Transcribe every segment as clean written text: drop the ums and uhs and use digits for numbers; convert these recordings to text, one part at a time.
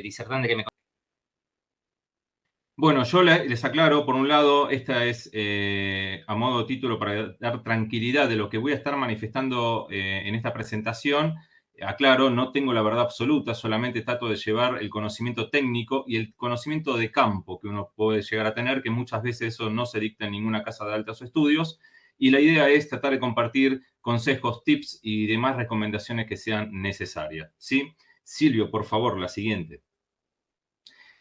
disertante que me... Bueno, yo les aclaro, por un lado, esta es a modo de título para dar tranquilidad de lo que voy a estar manifestando en esta presentación. Aclaro, no tengo la verdad absoluta, solamente trato de llevar el conocimiento técnico y el conocimiento de campo que uno puede llegar a tener, que muchas veces eso no se dicta en ninguna casa de altos estudios. Y la idea es tratar de compartir consejos, tips y demás recomendaciones que sean necesarias, ¿sí? Silvio, por favor, la siguiente.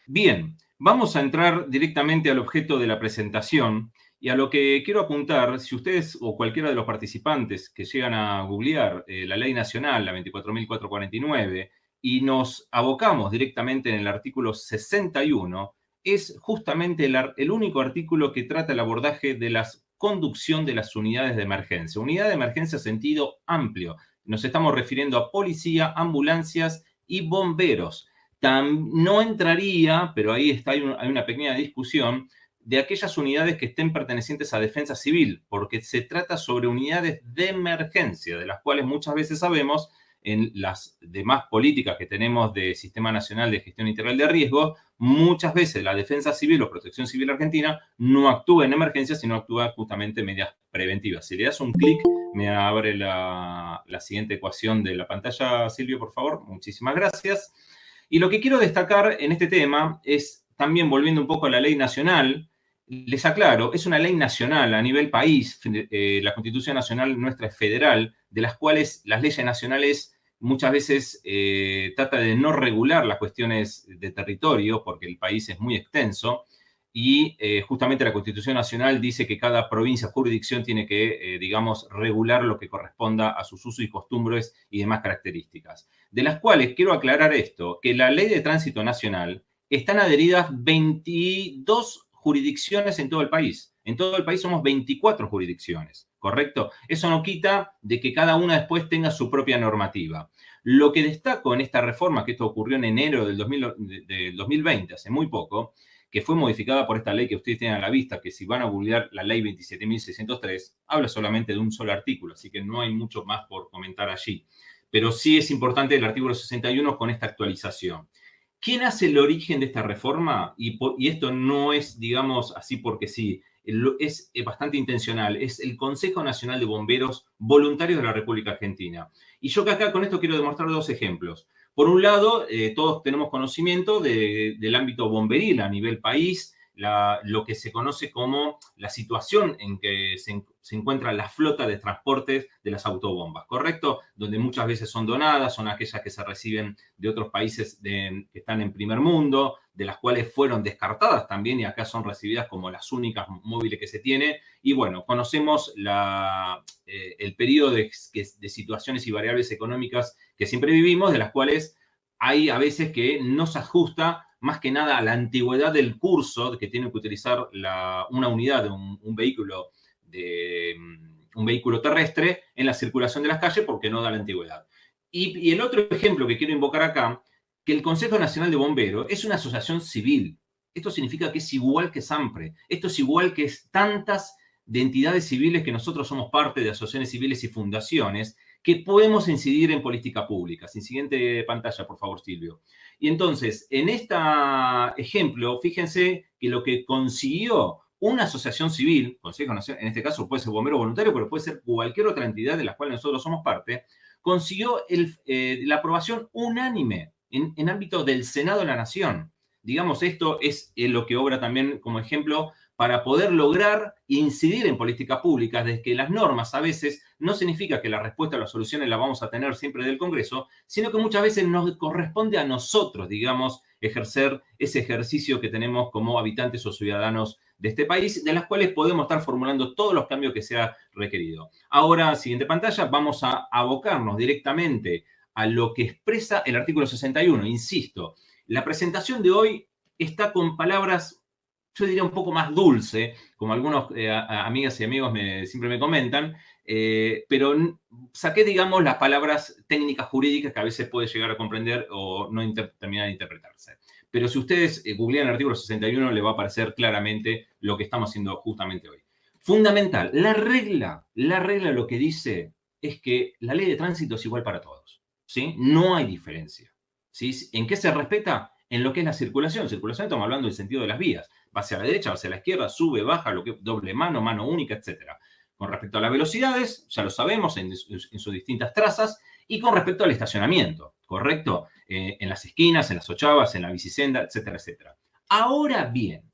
Bien, vamos a entrar directamente al objeto de la presentación y a lo que quiero apuntar. Si ustedes o cualquiera de los participantes que llegan a googlear la ley nacional, la 24.449, y nos abocamos directamente en el artículo 61, es justamente el único artículo que trata el abordaje de la conducción de las unidades de emergencia. Unidad de emergencia sentido amplio. Nos estamos refiriendo a policía, ambulancias y bomberos. No entraría, pero ahí está, hay una pequeña discusión, de aquellas unidades que estén pertenecientes a defensa civil, porque se trata sobre unidades de emergencia, de las cuales muchas veces sabemos en las demás políticas que tenemos de Sistema Nacional de Gestión Integral de Riesgo, muchas veces la defensa civil o protección civil argentina no actúa en emergencias, sino actúa justamente en medidas preventivas. Si le das un clic, me abre la siguiente ecuación de la pantalla, Silvio, por favor. Muchísimas gracias. Y lo que quiero destacar en este tema es, también volviendo un poco a la ley nacional, les aclaro, es una ley nacional a nivel país, la Constitución Nacional nuestra es federal, de las cuales las leyes nacionales muchas veces trata de no regular las cuestiones de territorio, porque el país es muy extenso, y justamente la Constitución Nacional dice que cada provincia, jurisdicción tiene que, digamos, regular lo que corresponda a sus usos y costumbres y demás características. De las cuales quiero aclarar esto, que la Ley de Tránsito Nacional están adheridas 22 jurisdicciones en todo el país. En todo el país somos 24 jurisdicciones, ¿correcto? Eso no quita de que cada una después tenga su propia normativa. Lo que destaco en esta reforma, que esto ocurrió en enero del 2020, hace muy poco, que fue modificada por esta ley que ustedes tienen a la vista, que si van a googlear la ley 27.603, habla solamente de un solo artículo, así que no hay mucho más por comentar allí. Pero sí es importante el artículo 61 con esta actualización. ¿Quién hace el origen de esta reforma? Y esto no es, digamos, así porque sí, es bastante intencional. Es el Consejo Nacional de Bomberos Voluntarios de la República Argentina. Y yo que acá con esto quiero demostrar dos ejemplos. Por un lado, todos tenemos conocimiento del ámbito bomberil a nivel país, lo que se conoce como la situación en que se encuentra la flota de transportes de las autobombas, ¿correcto? Donde muchas veces son donadas, son aquellas que se reciben de otros países que están en primer mundo, de las cuales fueron descartadas también y acá son recibidas como las únicas móviles que se tiene. Y bueno, conocemos el periodo de situaciones y variables económicas que siempre vivimos, de las cuales hay a veces que no se ajusta más que nada a la antigüedad del curso que tiene que utilizar una unidad de un vehículo terrestre en la circulación de las calles porque no da la antigüedad. Y el otro ejemplo que quiero invocar acá, que el Consejo Nacional de Bomberos es una asociación civil. Esto significa que es igual que SAMPRE. Esto es igual que tantas de entidades civiles que nosotros somos parte de asociaciones civiles y fundaciones que podemos incidir en política pública. Sin siguiente pantalla, por favor, Silvio. Y entonces, en este ejemplo, fíjense que lo que consiguió una asociación civil, Consejo Nacional, en este caso puede ser bombero voluntario, pero puede ser cualquier otra entidad de la cual nosotros somos parte, consiguió la aprobación unánime en ámbito del Senado de la Nación. Digamos, esto es lo que obra también como ejemplo para poder lograr incidir en políticas públicas, de que las normas a veces no significa que la respuesta a las soluciones la vamos a tener siempre del Congreso, sino que muchas veces nos corresponde a nosotros, digamos, ejercer ese ejercicio que tenemos como habitantes o ciudadanos de este país, de las cuales podemos estar formulando todos los cambios que sea requerido. Ahora, siguiente pantalla, vamos a abocarnos directamente a lo que expresa el artículo 61. Insisto, la presentación de hoy está con palabras, yo diría un poco más dulce, como algunos amigas y amigos siempre me comentan, pero saqué, digamos, las palabras técnicas jurídicas que a veces puede llegar a comprender o no terminar de interpretarse. Pero si ustedes googlean el artículo 61, le va a aparecer claramente lo que estamos haciendo justamente hoy. Fundamental, la regla lo que dice es que la ley de tránsito es igual para todos, ¿sí? No hay diferencia, ¿sí? ¿En qué se respeta? en lo que es la circulación. Circulación estamos hablando del sentido de las vías. Va hacia la derecha, va hacia la izquierda, sube, baja, lo que doble mano, mano única, etc. Con respecto a las velocidades, ya lo sabemos en sus distintas trazas, y con respecto al estacionamiento, ¿correcto? En las esquinas, en las ochavas, en la bicisenda, etcétera, etcétera. Ahora bien,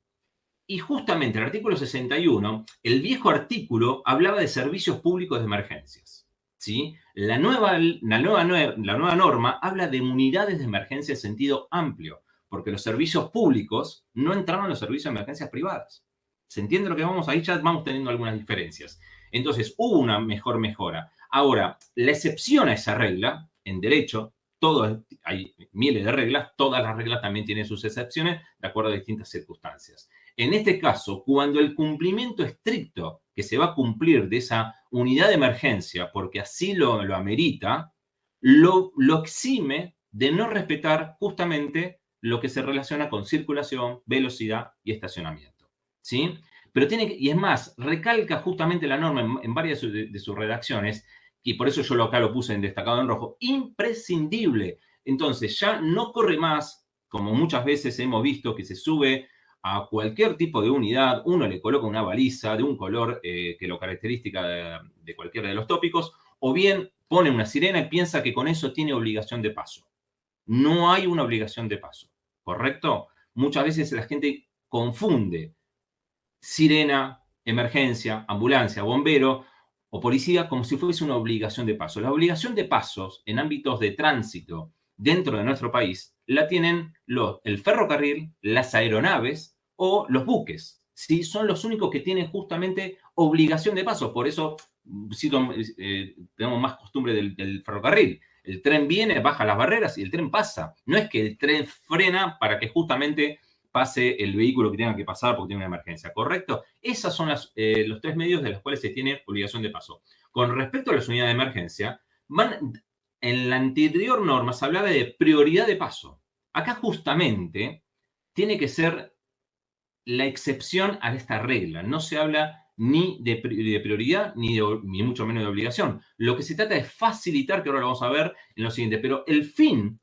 y justamente el artículo 61, el viejo artículo hablaba de servicios públicos de emergencias. ¿Sí? La nueva norma habla de unidades de emergencia en sentido amplio, porque los servicios públicos no entraron en los servicios de emergencias privadas. ¿Se entiende lo que vamos? Ahí ya vamos teniendo algunas diferencias. Entonces, hubo una mejora. Ahora, la excepción a esa regla, en derecho, hay miles de reglas, todas las reglas también tienen sus excepciones de acuerdo a distintas circunstancias. En este caso, cuando el cumplimiento estricto que se va a cumplir de esa unidad de emergencia, porque así lo amerita, lo exime de no respetar justamente lo que se relaciona con circulación, velocidad y estacionamiento. ¿Sí? Pero y es más, recalca justamente la norma en varias de sus redacciones, y por eso yo acá lo puse en destacado en rojo, imprescindible. Entonces ya no corre más, como muchas veces hemos visto que se sube a cualquier tipo de unidad, uno le coloca una baliza de un color que lo caracteriza de cualquiera de los tópicos, o bien pone una sirena y piensa que con eso tiene obligación de paso. No hay una obligación de paso, ¿correcto? Muchas veces la gente confunde sirena, emergencia, ambulancia, bombero o policía como si fuese una obligación de paso. La obligación de pasos en ámbitos de tránsito dentro de nuestro país la tienen el ferrocarril, las aeronaves o los buques. ¿Sí? Son los únicos que tienen justamente obligación de paso. Por eso tenemos más costumbre del ferrocarril. El tren viene, baja las barreras y el tren pasa. No es que el tren frena para que justamente pase el vehículo que tenga que pasar porque tiene una emergencia, ¿correcto? Esos son los tres medios de los cuales se tiene obligación de paso. Con respecto a las unidades de emergencia, en la anterior norma se hablaba de prioridad de paso. Acá justamente tiene que ser la excepción a esta regla. No se habla ni de prioridad ni mucho menos de obligación. Lo que se trata es facilitar, que ahora lo vamos a ver en lo siguiente, pero el fin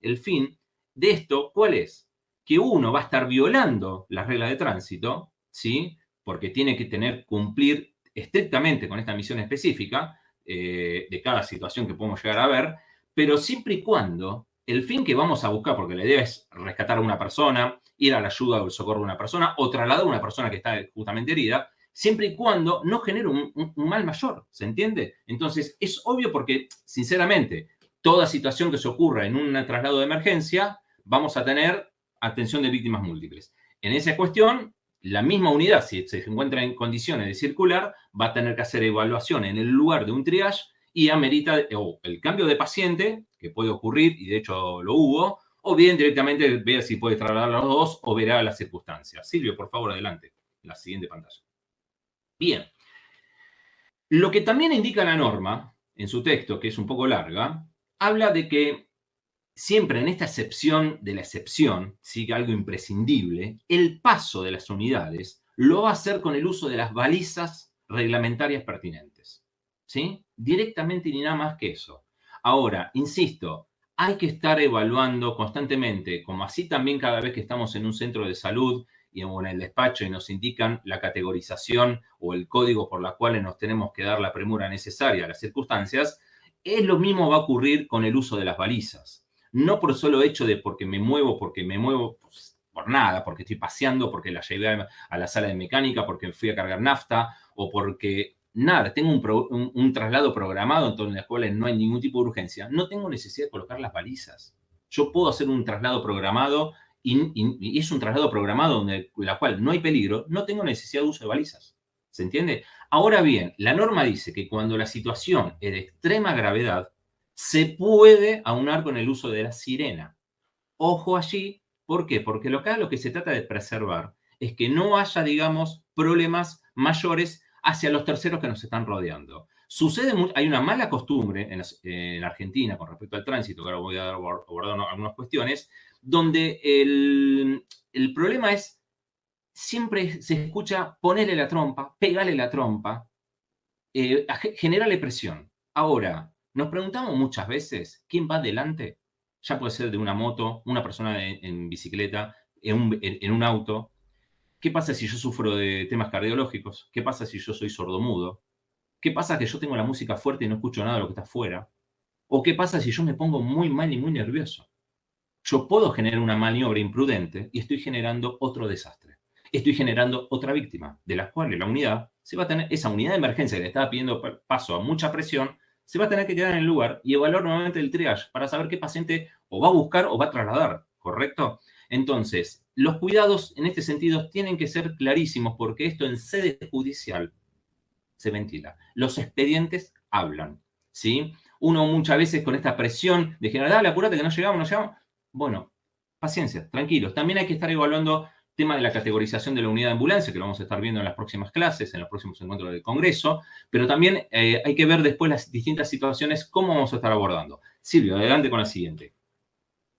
de esto, ¿cuál es? Que uno va a estar violando las reglas de tránsito, ¿sí? Porque tiene que cumplir estrictamente con esta misión específica de cada situación que podemos llegar a ver, pero siempre y cuando el fin que vamos a buscar, porque la idea es rescatar a una persona, ir a la ayuda o el socorro de una persona, o trasladar a una persona que está justamente herida, siempre y cuando no genere un mal mayor, ¿se entiende? Entonces, es obvio porque, sinceramente, toda situación que se ocurra en un traslado de emergencia, vamos a tener atención de víctimas múltiples. En esa cuestión, la misma unidad, si se encuentra en condiciones de circular, va a tener que hacer evaluación en el lugar de un triage y amerita el cambio de paciente, que puede ocurrir, y de hecho lo hubo, o bien directamente ver si puede trasladar a los dos o verá las circunstancias. Silvio, por favor, adelante. La siguiente pantalla. Bien. Lo que también indica la norma, en su texto, que es un poco larga, habla de que siempre en esta excepción de la excepción, sigue algo imprescindible, el paso de las unidades lo va a hacer con el uso de las balizas reglamentarias pertinentes. ¿Sí? Directamente ni nada más que eso. Ahora, insisto, hay que estar evaluando constantemente, como así también cada vez que estamos en un centro de salud y en el despacho y nos indican la categorización o el código por la cual nos tenemos que dar la premura necesaria a las circunstancias, es lo mismo va a ocurrir con el uso de las balizas. No por solo hecho de porque me muevo pues, por nada, porque estoy paseando, porque la llevé a la sala de mecánica, porque fui a cargar nafta, o porque nada, tengo un traslado programado en torno a los cuales no hay ningún tipo de urgencia, no tengo necesidad de colocar las balizas. Yo puedo hacer un traslado programado y es un traslado programado donde la cual no hay peligro, no tengo necesidad de uso de balizas. ¿Se entiende? Ahora bien, la norma dice que cuando la situación es de extrema gravedad, se puede aunar con el uso de la sirena. Ojo allí, ¿por qué? Porque lo que se trata de preservar es que no haya, digamos, problemas mayores hacia los terceros que nos están rodeando. Hay una mala costumbre en Argentina con respecto al tránsito, que ahora voy a abordar algunas cuestiones, donde el problema es, siempre se escucha ponerle la trompa, pegarle la trompa, generarle presión. Ahora, nos preguntamos muchas veces, ¿quién va adelante? ya puede ser de una moto, una persona en bicicleta, en un auto. ¿Qué pasa si yo sufro de temas cardiológicos? ¿Qué pasa si yo soy sordomudo? ¿Qué pasa que yo tengo la música fuerte y no escucho nada de lo que está afuera? ¿O qué pasa si yo me pongo muy mal y muy nervioso? Yo puedo generar una maniobra imprudente y estoy generando otro desastre. Estoy generando otra víctima, de la cual la unidad se va a tener, esa unidad de emergencia que le estaba pidiendo paso a mucha presión, se va a tener que quedar en el lugar y evaluar nuevamente el triage para saber qué paciente o va a buscar o va a trasladar, ¿correcto? Entonces, los cuidados en este sentido tienen que ser clarísimos porque esto en sede judicial se ventila. Los expedientes hablan, ¿sí? Uno muchas veces con esta presión de general, dale, apúrate que no llegamos, no llegamos. Bueno, paciencia, tranquilos. También hay que estar evaluando el tema de la categorización de la unidad de ambulancia, que lo vamos a estar viendo en las próximas clases, en los próximos encuentros del Congreso, pero también hay que ver después las distintas situaciones, cómo vamos a estar abordando. Silvio, adelante con la siguiente.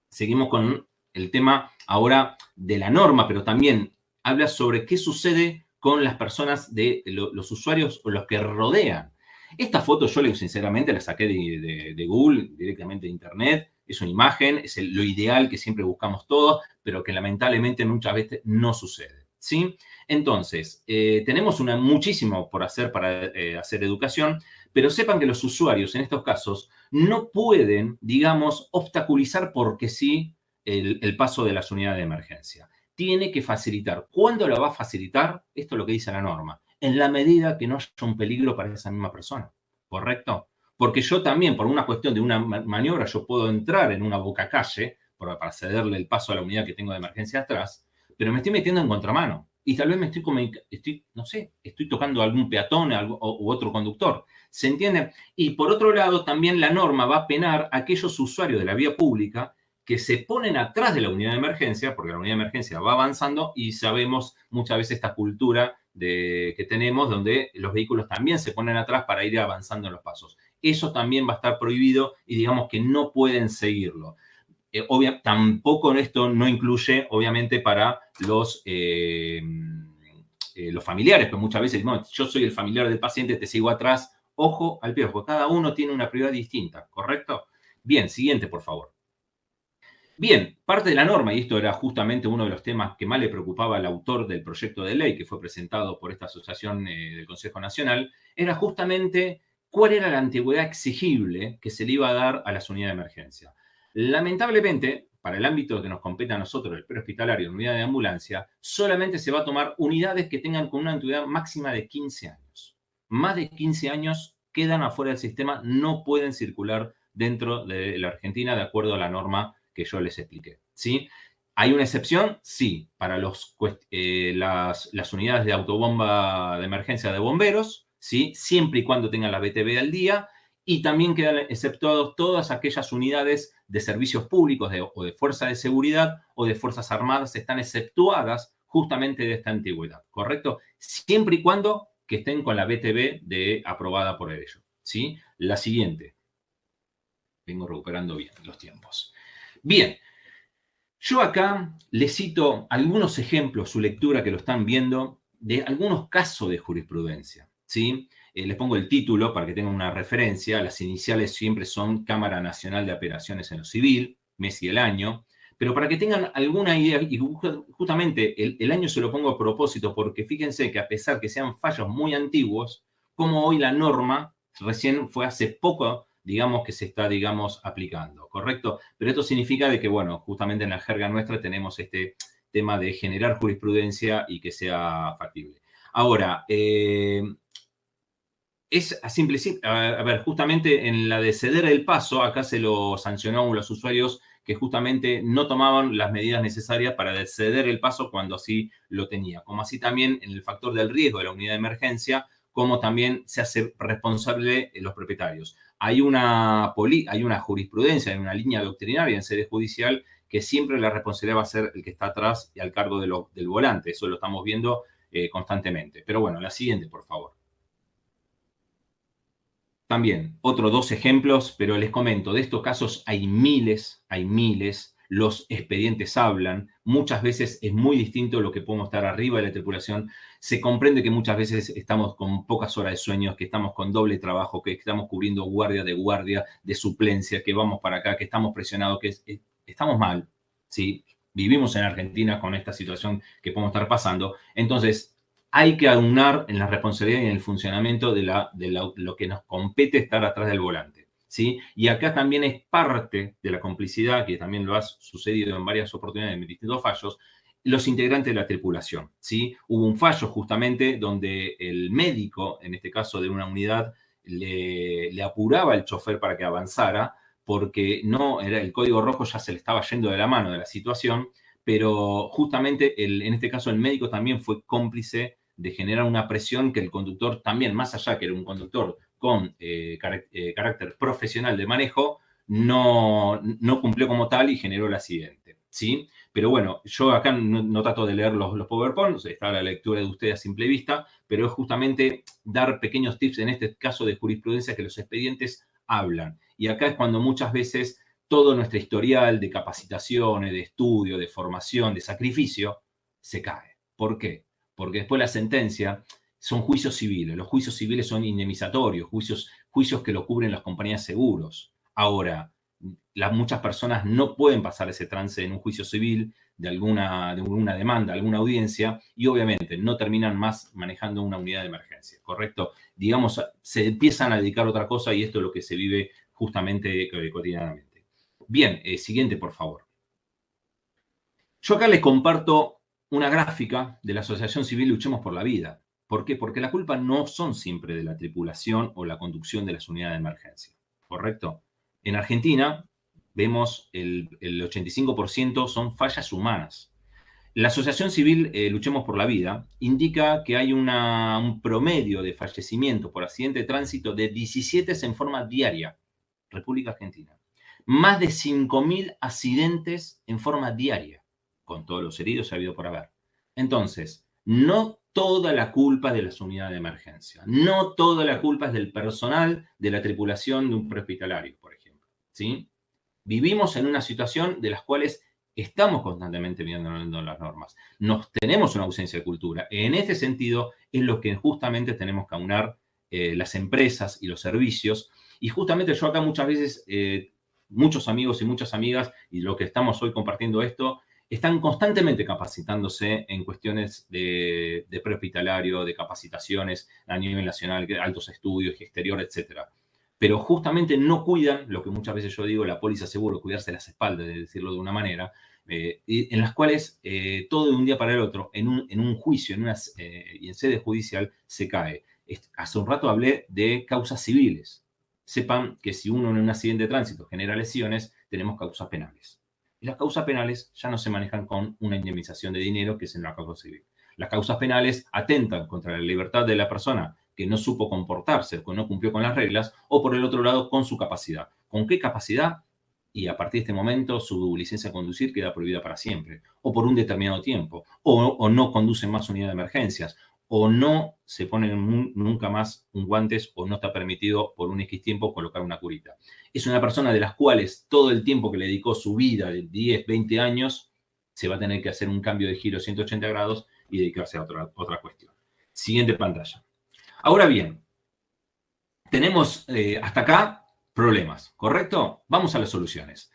Seguimos con el tema ahora de la norma, pero también habla sobre qué sucede con las personas de los usuarios o los que rodean. Esta foto yo sinceramente la saqué de Google, directamente de Internet. Es una imagen, es lo ideal que siempre buscamos todos, pero que lamentablemente muchas veces no sucede. ¿Sí? Entonces, tenemos muchísimo por hacer para hacer educación, pero sepan que los usuarios en estos casos no pueden, digamos, obstaculizar porque sí el paso de las unidades de emergencia. Tiene que facilitar. ¿Cuándo lo va a facilitar? Esto es lo que dice la norma. En la medida que no haya un peligro para esa misma persona. ¿Correcto? Porque yo también, por una cuestión de una maniobra, yo puedo entrar en una bocacalle para cederle el paso a la unidad que tengo de emergencia atrás, pero me estoy metiendo en contramano. Y tal vez no sé, estoy tocando a algún peatón u otro conductor. ¿Se entiende? Y por otro lado, también la norma va a penar a aquellos usuarios de la vía pública que se ponen atrás de la unidad de emergencia, porque la unidad de emergencia va avanzando y sabemos muchas veces esta cultura que tenemos donde los vehículos también se ponen atrás para ir avanzando en los pasos. Eso también va a estar prohibido y digamos que no pueden seguirlo. Tampoco esto no incluye, obviamente, para los familiares, pero muchas veces, no, yo soy el familiar del paciente, te sigo atrás. Ojo al pie, porque cada uno tiene una prioridad distinta, ¿correcto? Bien, siguiente, por favor. Bien, parte de la norma, y esto era justamente uno de los temas que más le preocupaba al autor del proyecto de ley que fue presentado por esta asociación del Consejo Nacional, era justamente cuál era la antigüedad exigible que se le iba a dar a las unidades de emergencia. Lamentablemente, para el ámbito que nos compete a nosotros, el prehospitalario, unidad de ambulancia, solamente se va a tomar unidades que tengan con una antigüedad máxima de 15 años. Más de 15 años quedan afuera del sistema, no pueden circular dentro de la Argentina de acuerdo a la norma que yo les expliqué. ¿Sí? ¿Hay una excepción? Sí, para las unidades de autobomba de emergencia de bomberos, ¿sí? Siempre y cuando tengan la BTV al día, y también quedan exceptuados todas aquellas unidades de servicios públicos o de fuerza de seguridad o de fuerzas armadas, están exceptuadas justamente de esta antigüedad, ¿correcto? Siempre y cuando que estén con la BTV aprobada por ello, ¿sí? La siguiente. Vengo recuperando bien los tiempos. Bien, yo acá les cito algunos ejemplos, su lectura que lo están viendo, de algunos casos de jurisprudencia, ¿sí? Les pongo el título para que tengan una referencia. Las iniciales siempre son Cámara Nacional de Operaciones en lo Civil, mes y el año, pero para que tengan alguna idea, y justamente el año se lo pongo a propósito, porque fíjense que a pesar que sean fallos muy antiguos, como hoy la norma recién fue hace poco, digamos, que se está, digamos, aplicando, ¿correcto? Pero esto significa de que, bueno, justamente en la jerga nuestra tenemos este tema de generar jurisprudencia y que sea factible. Ahora, es simple, a ver, justamente en la de ceder el paso, acá se lo sancionó a los usuarios que justamente no tomaban las medidas necesarias para ceder el paso cuando así lo tenía. Como así también en el factor del riesgo de la unidad de emergencia, como también se hace responsable los propietarios. Hay una jurisprudencia, hay una línea doctrinaria en sede judicial que siempre la responsabilidad va a ser el que está atrás y al cargo del volante. Eso lo estamos viendo constantemente. Pero bueno, la siguiente, por favor. También, otros dos ejemplos, pero les comento, de estos casos hay miles, hay miles. los expedientes hablan, muchas veces es muy distinto lo que podemos estar arriba de la tripulación, se comprende que muchas veces estamos con pocas horas de sueño, que estamos con doble trabajo, que estamos cubriendo guardia, de suplencia, que vamos para acá, que estamos presionados, estamos mal, ¿sí? Vivimos en Argentina con esta situación que podemos estar pasando, entonces hay que aunar en la responsabilidad y en el funcionamiento de lo que nos compete estar atrás del volante. ¿Sí? Y acá también es parte de la complicidad, que también lo ha sucedido en varias oportunidades en distintos fallos, los integrantes de la tripulación. ¿Sí? Hubo un fallo justamente donde el médico, en este caso de una unidad, le apuraba al chofer para que avanzara, porque no era el código rojo, ya se le estaba yendo de la mano de la situación, pero justamente en este caso el médico también fue cómplice de generar una presión que el conductor también, más allá que era un conductor con carácter profesional de manejo, no cumplió como tal y generó el accidente, ¿sí? Pero bueno, yo acá no trato de leer los PowerPoints, está la lectura de ustedes a simple vista, pero es justamente dar pequeños tips en este caso de jurisprudencia que los expedientes hablan. Y acá es cuando muchas veces todo nuestro historial de capacitaciones, de estudio, de formación, de sacrificio, se cae. ¿Por qué? Porque después la sentencia son juicios civiles. Los juicios civiles son indemnizatorios, juicios que lo cubren las compañías de seguros. Ahora, muchas personas no pueden pasar ese trance en un juicio civil de alguna demanda, alguna audiencia, y obviamente no terminan más manejando una unidad de emergencia, ¿correcto? Digamos, se empiezan a dedicar a otra cosa y esto es lo que se vive justamente cotidianamente. Bien, siguiente, por favor. Yo acá les comparto una gráfica de la Asociación Civil Luchemos por la Vida. ¿Por qué? Porque la culpa no son siempre de la tripulación o la conducción de las unidades de emergencia, ¿correcto? En Argentina vemos el 85% son fallas humanas. La Asociación Civil Luchemos por la Vida indica que hay un promedio de fallecimiento por accidente de tránsito de 17 en forma diaria, República Argentina. Más de 5.000 accidentes en forma diaria, con todos los heridos habido por haber. Entonces, no toda la culpa es de las unidades de emergencia, no toda la culpa es del personal de la tripulación de un prehospitalario, por ejemplo, ¿sí? Vivimos en una situación de las cuales estamos constantemente viendo las normas. Tenemos una ausencia de cultura. En este sentido, es lo que justamente tenemos que aunar las empresas y los servicios. Y justamente yo acá muchas veces, muchos amigos y muchas amigas, y lo que estamos hoy compartiendo esto, están constantemente capacitándose en cuestiones de prehospitalario, de capacitaciones a nivel nacional, altos estudios y exterior, etcétera. Pero justamente no cuidan, lo que muchas veces yo digo, la póliza seguro, cuidarse las espaldas, de decirlo de una manera, en las cuales todo de un día para el otro, en un juicio y en sede judicial, se cae. Hace un rato hablé de causas civiles. Sepan que si uno en un accidente de tránsito genera lesiones, tenemos causas penales. Y las causas penales ya no se manejan con una indemnización de dinero, que es en una causa civil. Las causas penales atentan contra la libertad de la persona que no supo comportarse, que no cumplió con las reglas, o por el otro lado, con su capacidad. ¿Con qué capacidad? Y a partir de este momento, su licencia de conducir queda prohibida para siempre, o por un determinado tiempo, o no conducen más unidad de emergencias, o no se ponen nunca más un guantes, o no está permitido por un X tiempo colocar una curita. Es una persona de las cuales todo el tiempo que le dedicó su vida de 10, 20 años, se va a tener que hacer un cambio de giro 180 grados y dedicarse a otra cuestión. Siguiente pantalla. Ahora bien, tenemos hasta acá problemas, ¿correcto? Vamos a las soluciones.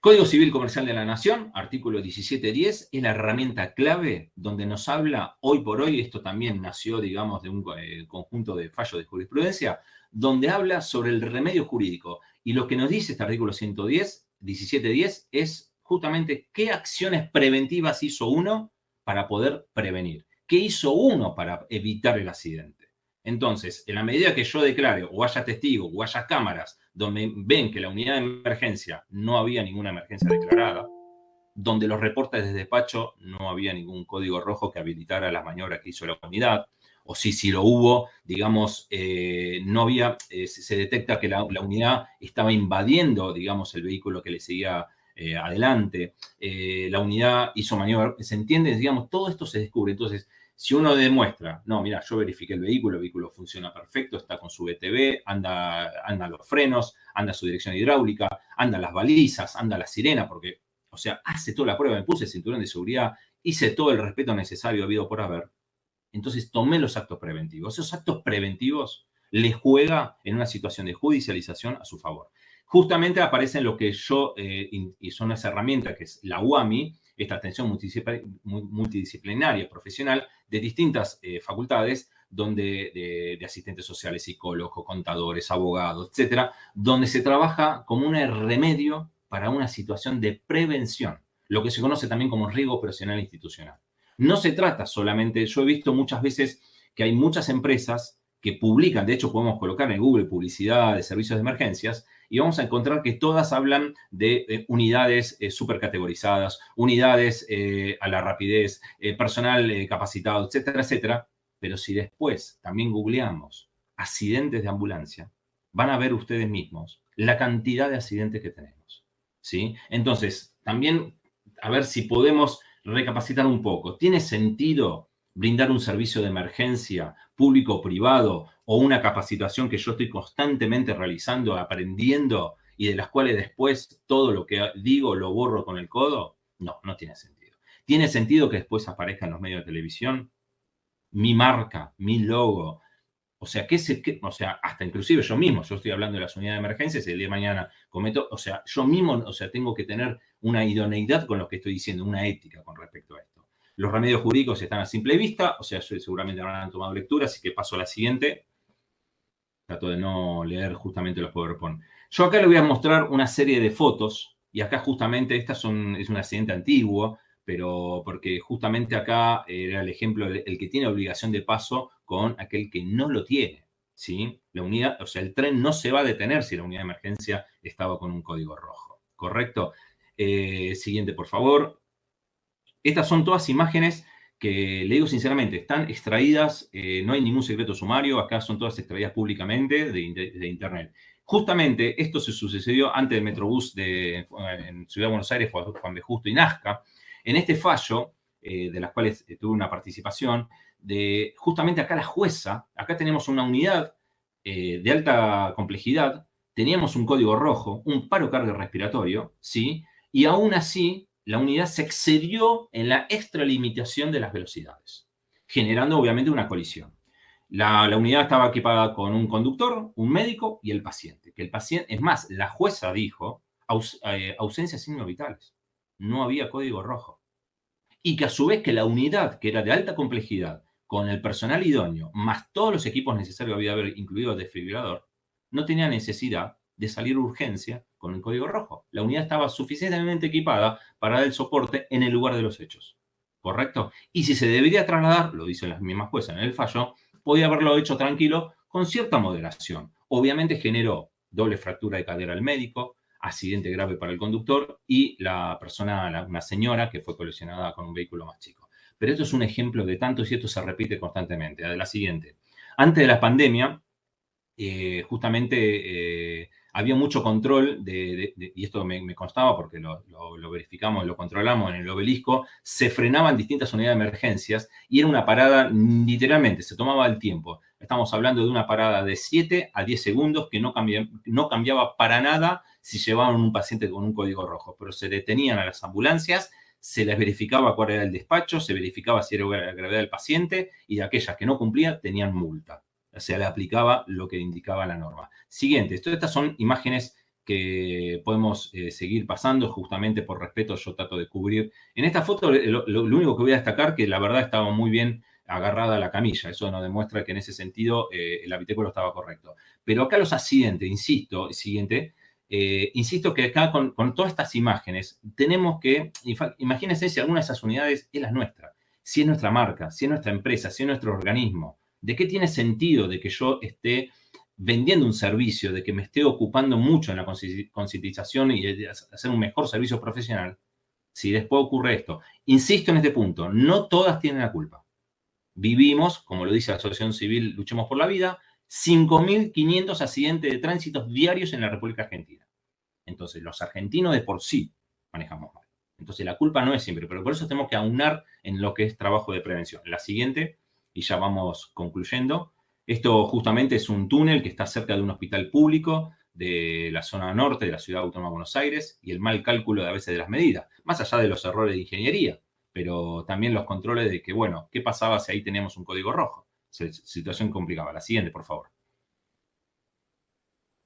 Código Civil Comercial de la Nación, artículo 1710, es la herramienta clave donde nos habla hoy por hoy, esto también nació, digamos, de un conjunto de fallos de jurisprudencia, donde habla sobre el remedio jurídico. Y lo que nos dice este artículo 1710, es justamente qué acciones preventivas hizo uno para poder prevenir. ¿Qué hizo uno para evitar el accidente? Entonces, en la medida que yo declare o haya testigos o haya cámaras donde ven que la unidad de emergencia no había ninguna emergencia declarada, donde los reportes de despacho no había ningún código rojo que habilitara las maniobras que hizo la unidad, o si lo hubo, digamos, no había, se detecta que la unidad estaba invadiendo, digamos, el vehículo que le seguía adelante, la unidad hizo maniobra, ¿se entiende? Digamos, todo esto se descubre. Entonces, si uno demuestra, no, mira, yo verifiqué el vehículo funciona perfecto, está con su BTV, anda los frenos, anda su dirección hidráulica, anda las balizas, anda la sirena, porque, o sea, hace toda la prueba, me puse el cinturón de seguridad, hice todo el respeto necesario habido por haber, entonces tomé los actos preventivos. Esos actos preventivos les juega en una situación de judicialización a su favor. Justamente aparecen lo que yo, y son las herramientas, que es la UAMI, esta atención multidisciplinaria profesional de distintas facultades, donde de asistentes sociales, psicólogos, contadores, abogados, etcétera, donde se trabaja como un remedio para una situación de prevención, lo que se conoce también como riesgo operacional institucional. No se trata solamente, yo he visto muchas veces que hay muchas empresas que publican, de hecho podemos colocar en Google publicidad de servicios de emergencias y vamos a encontrar que todas hablan de unidades supercategorizadas, unidades a la rapidez, personal capacitado, etcétera, etcétera. Pero si después también googleamos accidentes de ambulancia, van a ver ustedes mismos la cantidad de accidentes que tenemos, ¿sí? Entonces, también a ver si podemos recapacitar un poco. ¿Tiene sentido brindar un servicio de emergencia público o privado o una capacitación que yo estoy constantemente realizando, aprendiendo y de las cuales después todo lo que digo lo borro con el codo? No, no tiene sentido. ¿Tiene sentido que después aparezca en los medios de televisión mi marca, mi logo? O sea, o sea, hasta inclusive yo mismo, yo estoy hablando de las unidades de emergencias y el día de mañana cometo, o sea, yo mismo, o sea, tengo que tener una idoneidad con lo que estoy diciendo, una ética con respecto a esto. Los remedios jurídicos están a simple vista, o sea, seguramente habrán tomado lectura, así que paso a la siguiente. Trato de no leer justamente los PowerPoint. Yo acá le voy a mostrar una serie de fotos, y acá justamente, es un accidente antiguo, pero porque justamente acá era el ejemplo, el que tiene obligación de paso con aquel que no lo tiene, ¿sí? La unidad, o sea, el tren no se va a detener si la unidad de emergencia estaba con un código rojo, ¿correcto? Siguiente, por favor. Estas son todas imágenes que, le digo sinceramente, están extraídas, no hay ningún secreto sumario, acá son todas extraídas públicamente de Internet. Justamente esto se sucedió antes del Metrobús en Ciudad de Buenos Aires, Juan B. Justo y Nazca. En este fallo, de las cuales tuve una participación, justamente acá la jueza, acá tenemos una unidad de alta complejidad, teníamos un código rojo, un paro cardiorrespiratorio, ¿sí? Y aún así, la unidad se excedió en la extralimitación de las velocidades, generando obviamente una colisión. La unidad estaba equipada con un conductor, un médico y el paciente. Que el paciente, es más, la jueza dijo ausencia de signos vitales. No había código rojo. Y que a su vez que la unidad, que era de alta complejidad, con el personal idóneo, más todos los equipos necesarios había haber incluido el desfibrilador, no tenía necesidad de salir urgencia con el código rojo. La unidad estaba suficientemente equipada para dar el soporte en el lugar de los hechos. ¿Correcto? Y si se debería trasladar, lo dicen las mismas juezas en el fallo, podía haberlo hecho tranquilo con cierta moderación. Obviamente generó doble fractura de cadera al médico, accidente grave para el conductor y la persona, una señora que fue colisionada con un vehículo más chico. Pero esto es un ejemplo de tantos y esto se repite constantemente. De la siguiente. Antes de la pandemia, justamente había mucho control, y esto me constaba porque lo verificamos, lo controlamos en el Obelisco, se frenaban distintas unidades de emergencias y era una parada, literalmente, se tomaba el tiempo. Estamos hablando de una parada de 7 a 10 segundos que no cambiaba para nada si llevaban un paciente con un código rojo, pero se detenían a las ambulancias, se les verificaba cuál era el despacho, se verificaba si era la gravedad del paciente y de aquellas que no cumplían tenían multa. O sea, le aplicaba lo que indicaba la norma. Siguiente, estas son imágenes que podemos seguir pasando, justamente por respeto yo trato de cubrir. En esta foto lo único que voy a destacar que la verdad estaba muy bien agarrada a la camilla, eso nos demuestra que en ese sentido el habitáculo estaba correcto. Pero acá los accidentes, insisto, insisto que acá con todas estas imágenes tenemos que, imagínense si alguna de esas unidades es la nuestra, si es nuestra marca, si es nuestra empresa, si es nuestro organismo. ¿De qué tiene sentido de que yo esté vendiendo un servicio, de que me esté ocupando mucho en la concientización y de hacer un mejor servicio profesional, si después ocurre esto? Insisto en este punto, no todas tienen la culpa. Vivimos, como lo dice la Asociación Civil Luchemos por la Vida, 5.500 accidentes de tránsito diarios en la República Argentina. Entonces, los argentinos de por sí manejamos mal. Entonces, la culpa no es siempre, pero por eso tenemos que aunar en lo que es trabajo de prevención. La siguiente, y ya vamos concluyendo. Esto justamente es un túnel que está cerca de un hospital público, de la zona norte de la Ciudad Autónoma de Buenos Aires y el mal cálculo de a veces de las medidas, más allá de los errores de ingeniería, pero también los controles de que, bueno, ¿qué pasaba si ahí teníamos un código rojo? Situación complicada. La siguiente, por favor.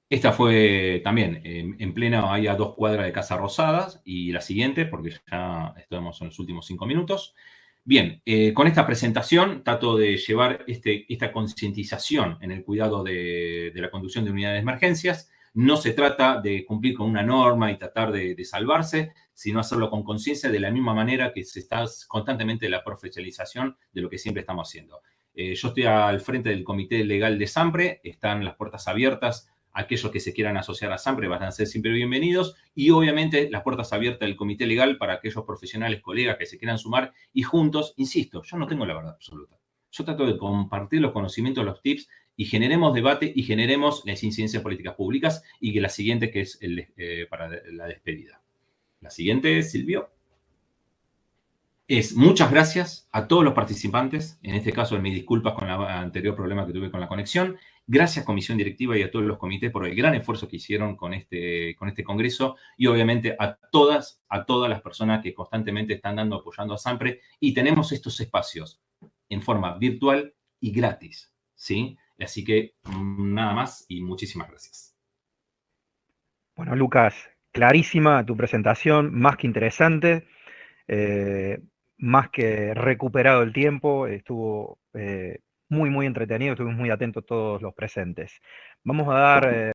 Esta fue también en plena, ahí a 2 cuadras de Casa Rosadas, y la siguiente, porque ya estamos en los últimos 5 minutos. Bien, con esta presentación trato de llevar esta concientización en el cuidado de la conducción de unidades de emergencias. No se trata de cumplir con una norma y tratar de salvarse, sino hacerlo con conciencia de la misma manera que se está constantemente la profesionalización de lo que siempre estamos haciendo. Yo estoy al frente del Comité Legal de SAMPRE, están las puertas abiertas. Aquellos que se quieran asociar a SAMPRE van a ser siempre bienvenidos, y obviamente las puertas abiertas del comité legal para aquellos profesionales, colegas que se quieran sumar, y juntos, insisto, yo no tengo la verdad absoluta. Yo trato de compartir los conocimientos, los tips, y generemos debate y generemos las incidencias políticas públicas, y que la siguiente, que es para la despedida. La siguiente, Silvio. Muchas gracias a todos los participantes, en este caso mis disculpas con el anterior problema que tuve con la conexión. Gracias Comisión Directiva y a todos los comités por el gran esfuerzo que hicieron con este congreso, y obviamente a todas las personas que constantemente están apoyando a SAMPRE, y tenemos estos espacios en forma virtual y gratis, ¿sí? Así que nada más y muchísimas gracias. Bueno, Lucas, clarísima tu presentación, más que interesante. Más que recuperado el tiempo, estuvo muy, muy entretenido, estuvimos muy atentos todos los presentes. Vamos a dar